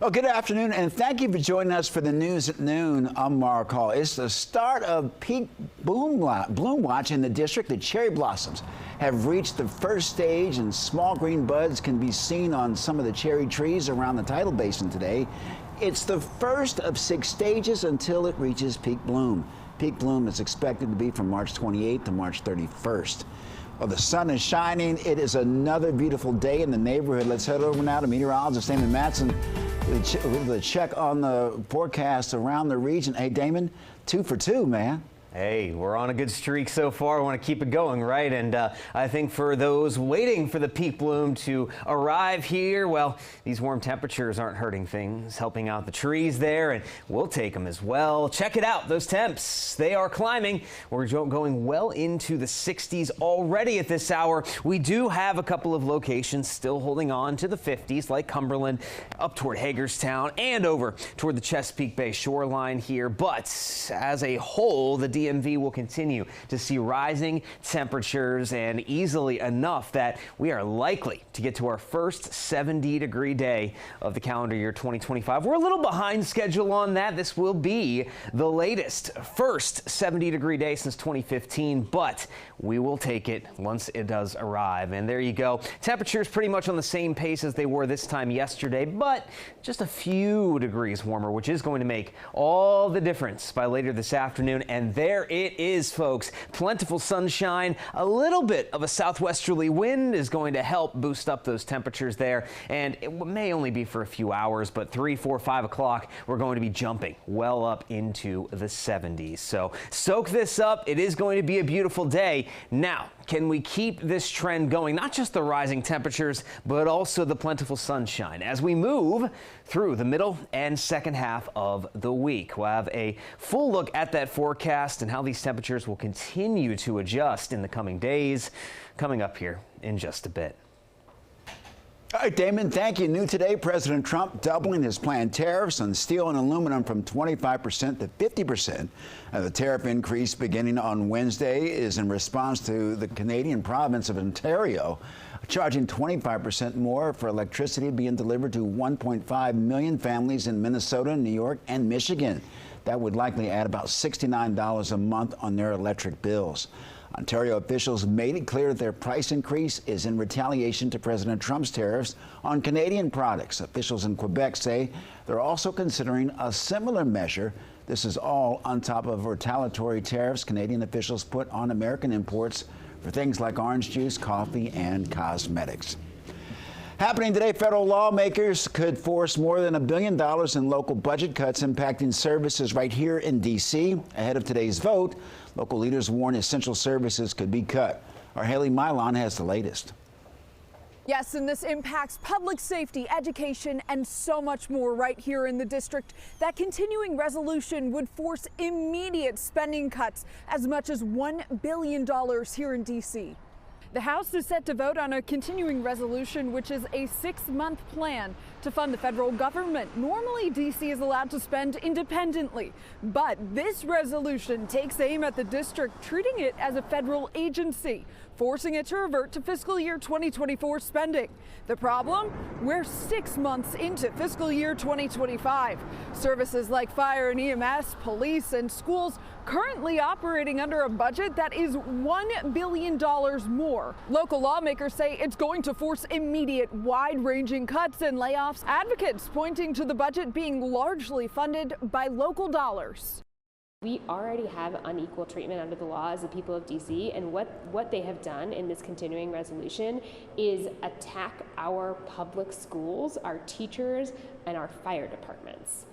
Well, good afternoon, and thank you for joining us for the news at noon. I'm Mark Hall. It's the start of peak bloom watch in the district. The cherry blossoms have reached the first stage, and small green buds can be seen on some of the cherry trees around the tidal basin today. It's the first of 6 stages until it reaches peak bloom. Peak bloom is expected to be from March 28th to March 31st. Well, the sun is shining. It is another beautiful day in the neighborhood. Let's head over now to meteorologist Damon Matson with a check on the forecast around the region. Hey, Damon, 2 for 2, man. Hey, we're on a good streak so far. We want to keep it going, right? And I think for those waiting for the peak bloom to arrive here, well, these warm temperatures aren't hurting things, helping out the trees there, and we'll take them as well. Check it out, those temps, they are climbing. We're going well into the 60s already at this hour. We do have a couple of locations still holding on to the 50s, like Cumberland, up toward Hagerstown, and over toward the Chesapeake Bay shoreline here. But as a whole, the DMV will continue to see rising temperatures, and easily enough that we are likely to get to our first 70-degree day of the calendar year 2025. We're a little behind schedule on that. This will be the latest first 70-degree day since 2015, but we will take it once it does arrive. And there you go. Temperatures pretty much on the same pace as they were this time yesterday, but just a few degrees warmer, which is going to make all the difference by later this afternoon. And there it is, folks. Plentiful sunshine, a little bit of a southwesterly wind is going to help boost up those temperatures there. And it may only be for a few hours, but 3, 4, 5 o'clock, we're going to be jumping well up into the 70s. So soak this up. It is going to be a beautiful day. Now, can we keep this trend going? Not just the rising temperatures, but also the plentiful sunshine as we move through the middle and second half of the week. We'll have a full look at that forecast and how these temperatures will continue to adjust in the coming days, coming up here in just a bit. All right, Damon, thank you. New today, President Trump doubling his planned tariffs on steel and aluminum from 25% to 50%. The tariff increase beginning on Wednesday is in response to the Canadian province of Ontario charging 25% more for electricity being delivered to 1.5 million families in Minnesota, New York, and Michigan. That would likely add about $69 a month on their electric bills. Ontario officials made it clear that their price increase is in retaliation to President Trump's tariffs on Canadian products. Officials in Quebec say they're also considering a similar measure. This is all on top of retaliatory tariffs Canadian officials put on American imports for things like orange juice, coffee, and cosmetics. Happening today, federal lawmakers could force more than $1 billion in local budget cuts impacting services right here in D.C. Ahead of today's vote, local leaders warn essential services could be cut. Our Haley Milon has the latest. Yes, and this impacts public safety, education, and so much more right here in the district. That continuing resolution would force immediate spending cuts, as much as $1 billion here in D.C. The House is set to vote on a continuing resolution, which is a 6-month plan to fund the federal government. Normally, D.C. is allowed to spend independently, but this resolution takes aim at the district, treating it as a federal agency, forcing it to revert to fiscal year 2024 spending. The problem? We're 6 months into fiscal year 2025. Services like fire and EMS, police, and schools currently operating under a budget that is $1 billion more. Local lawmakers say it's going to force immediate, wide-ranging cuts and layoffs. Advocates pointing to the budget being largely funded by local dollars. We already have unequal treatment under the law as the people of DC, and what they have done in this continuing resolution is attack our public schools, our teachers, and our fire departments.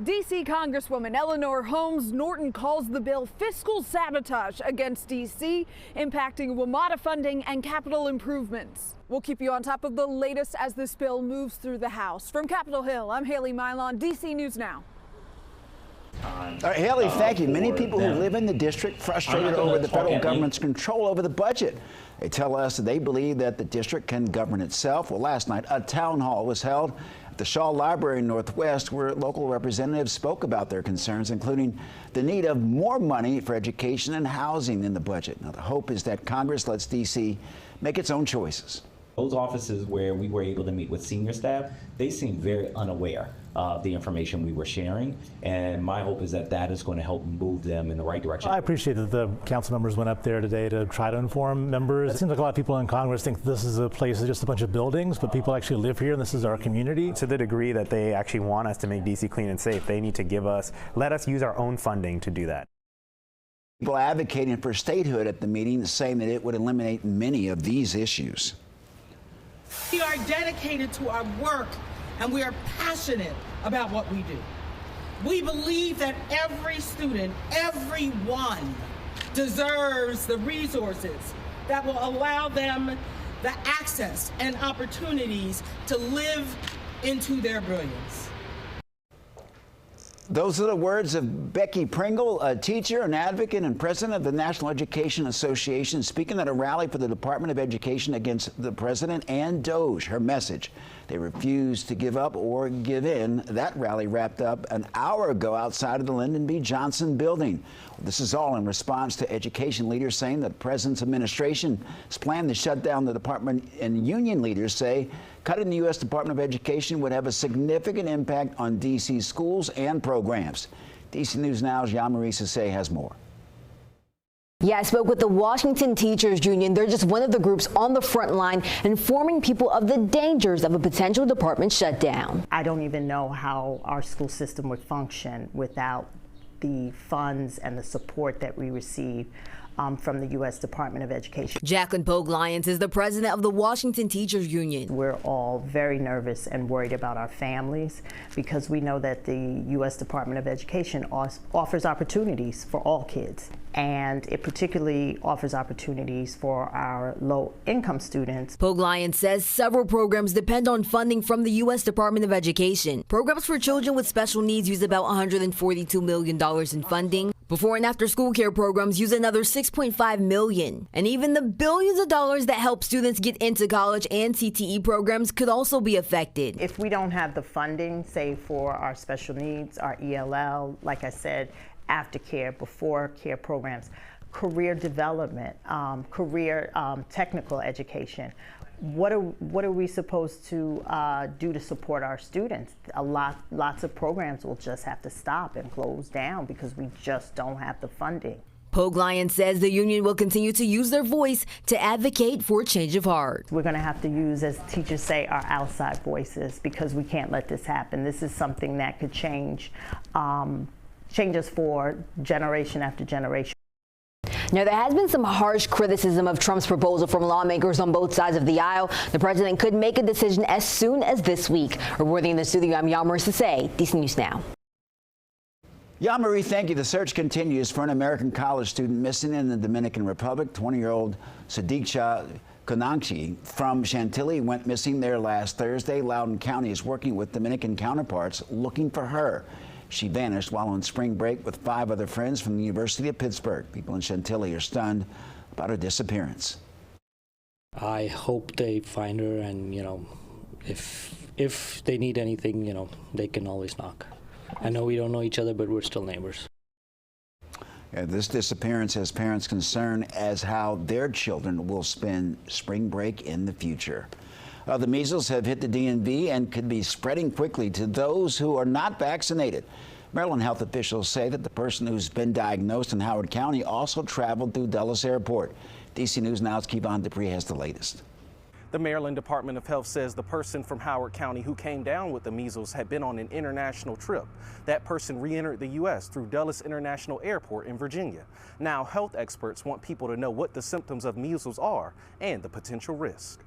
D.C. Congresswoman Eleanor Holmes Norton calls the bill fiscal sabotage against D.C., impacting WMATA funding and capital improvements. We'll keep you on top of the latest as this bill moves through the House. From Capitol Hill, I'm Haley Milon, D.C. News Now. All right, Haley, thank you. Many people who live in the district frustrated over the federal government's control over the budget. They tell us that they believe that the district can govern itself. Well, last night, a town hall was held at the Shaw Library in Northwest, where local representatives spoke about their concerns, including the need of more money for education and housing in the budget. Now, the hope is that Congress lets D.C. make its own choices. Those offices where we were able to meet with senior staff, they seemed very unaware of the information we were sharing, and my hope is that that is going to help move them in the right direction. I appreciate that the council members went up there today to try to inform members. It seems like a lot of people in Congress think this is a place that's just a bunch of buildings, but people actually live here and this is our community. To the degree that they actually want us to make DC clean and safe, they need to let us use our own funding to do that. People advocating for statehood at the meeting, saying that it would eliminate many of these issues. We are dedicated to our work and we are passionate about what we do. We believe that every student, everyone, deserves the resources that will allow them the access and opportunities to live into their brilliance. Those are the words of Becky Pringle, a teacher, an advocate, and president of the National Education Association, speaking at a rally for the Department of Education against the president and DOJ. Her message: they refuse to give up or give in. That rally wrapped up an hour ago outside of the Lyndon B. Johnson building. This is all in response to education leaders saying that the president's administration has planned to shut down the department, and union leaders say cutting the U.S. Department of Education would have a significant impact on D.C. schools and programs. DC News Now's Yamarie Sase has more. Yeah, I spoke with the Washington Teachers Union. They're just one of the groups on the front line informing people of the dangers of a potential department shutdown. I don't even know how our school system would function without the funds and the support that we receive from the U.S. Department of Education. Jacqueline Pogue Lyons is the president of the Washington Teachers Union. We're all very nervous and worried about our families because we know that the U.S. Department of Education offers opportunities for all kids. And it particularly offers opportunities for our low-income students. Pogue Lyons says several programs depend on funding from the U.S. Department of Education. Programs for children with special needs use about $142 million in funding. Before and after school care programs use another $6.5 million. And even the billions of dollars that help students get into college and CTE programs could also be affected. If we don't have the funding, say for our special needs, our ELL, like I said, aftercare, before care programs, career development, technical education. What are we supposed to do to support our students? Lots of programs will just have to stop and close down because we just don't have the funding. Pogue Lyons says the union will continue to use their voice to advocate for a change of heart. We're going to have to use, as teachers say, our outside voices because we can't let this happen. This is something that could change us for generation after generation. Now, there has been some harsh criticism of Trump's proposal from lawmakers on both sides of the aisle. The president could make a decision as soon as this week. Reporting in the studio, I'm Yamarie Sase, DC News Now. Yamarie, thank you. The search continues for an American college student missing in the Dominican Republic. 20-year-old Sadiqa Konanchi from Chantilly went missing there last Thursday. Loudoun County is working with Dominican counterparts looking for her. She vanished while on spring break with 5 other friends from the University of Pittsburgh. People in Chantilly are stunned about her disappearance. I hope they find her, and if they need anything, they can always knock. I know we don't know each other, but we're still neighbors. Yeah, this disappearance has parents concerned as how their children will spend spring break in the future. The measles have hit the DMV and could be spreading quickly to those who are not vaccinated. Maryland health officials say that the person who's been diagnosed in Howard County also traveled through Dulles Airport. DC News Now's Kevon Dupree has the latest. The Maryland Department of Health says the person from Howard County who came down with the measles had been on an international trip. That person re-entered the U.S. through Dulles International Airport in Virginia. Now, health experts want people to know what the symptoms of measles are and the potential risk.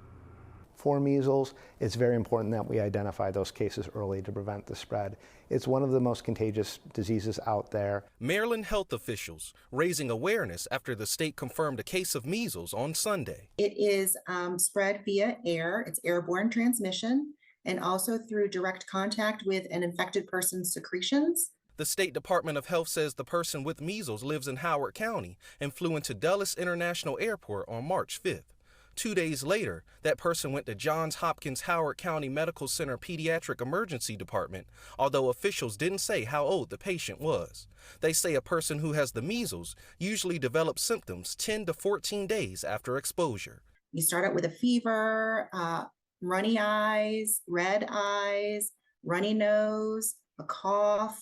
For measles, it's very important that we identify those cases early to prevent the spread. It's one of the most contagious diseases out there. Maryland health officials raising awareness after the state confirmed a case of measles on Sunday. It is spread via air. It's airborne transmission, and also through direct contact with an infected person's secretions. The State Department of Health says the person with measles lives in Howard County and flew into Dulles International Airport on March 5th. 2 days later, that person went to Johns Hopkins Howard County Medical Center Pediatric Emergency Department, although officials didn't say how old the patient was. They say a person who has the measles usually develops symptoms 10 to 14 days after exposure. You start out with a fever, runny eyes, red eyes, runny nose, a cough.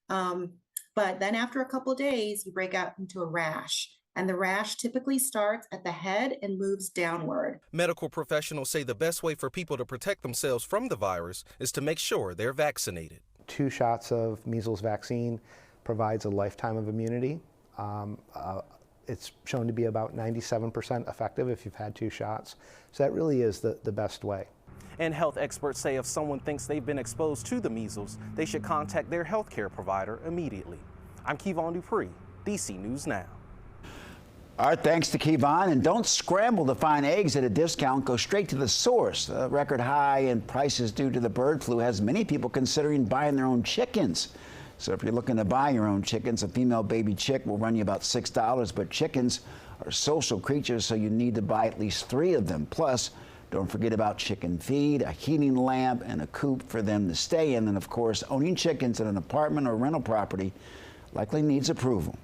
But then after a couple of days, you break out into a rash. And the rash typically starts at the head and moves downward. Medical professionals say the best way for people to protect themselves from the virus is to make sure they're vaccinated. 2 shots of measles vaccine provides a lifetime of immunity. It's shown to be about 97% effective if you've had 2 shots. So that really is the best way. And health experts say if someone thinks they've been exposed to the measles, they should contact their healthcare provider immediately. I'm Kevon Dupree, DC News Now. All right, thanks to Kevon. And don't scramble to find eggs at a discount. Go straight to the source. A record high in prices due to the bird flu has many people considering buying their own chickens. So if you're looking to buy your own chickens, a female baby chick will run you about $6, but chickens are social creatures, so you need to buy at least 3 of them. Plus, don't forget about chicken feed, a heating lamp, and a coop for them to stay in. And of course, owning chickens in an apartment or rental property likely needs approval.